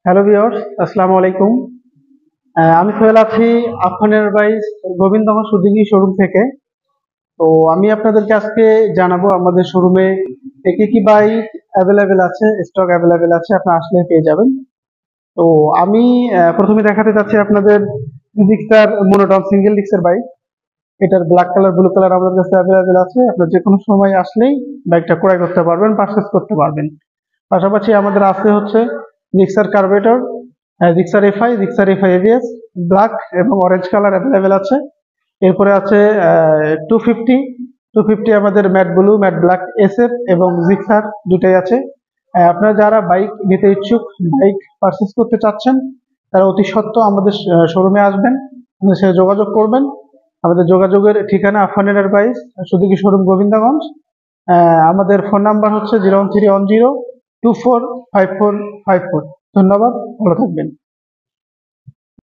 Hello viewers, আসসালামু আলাইকুম। আমি সোহেল আছি আফফানের বাইক গোবিন্দগঞ্জ সুজুকি শোরুম থেকে। তো আমি আপনাদেরকে আজকে জানাবো আমাদের শোরুমে কি কি বাইক অ্যাভেলেবেল আছে, স্টক অ্যাভেলেবেল আছে, আপনারা আসলে পেয়ে যাবেন। তো আমি প্রথমে দেখাতে চাচ্ছি আপনাদের জিক্সার মনোটন সিঙ্গেল ডিস্কের বাইক। এটার ব্ল্যাক কালার ব্লু কালার আমাদের কাছে অ্যাভেলেবেল আছে। আপনার যে কোনো সময় আসলেই বাইকটা ক্রয় করতে পারবেন, পারচেজ করতে পারবেন। পাশাপাশি আমাদের আছে হচ্ছে Gixxer carburettor, Gixxer FI ABS black এবং অরেঞ্জ কালার অ্যাভেলেবেল আছে। এরপরে আছে 250 250 আমাদের matte blue matte black SF এবং জিক্সার দুটাই আছে। আপনারা যারা বাইক নিতে ইচ্ছুক, বাইক পারচেজ করতে চাচ্ছেন, তারা অতি সত্ত্বর আমাদের শোরুমে আসবেন, আমাদের সাথে যোগাযোগ করবেন। আমাদের যোগাযোগের ঠিকানা আফফানের বাইক সুজুকি শোরুম গোবিন্দগঞ্জ। আমাদের ফোন নাম্বার হচ্ছে 01310 245454। ধন্যবাদ, ভালো থাকবেন।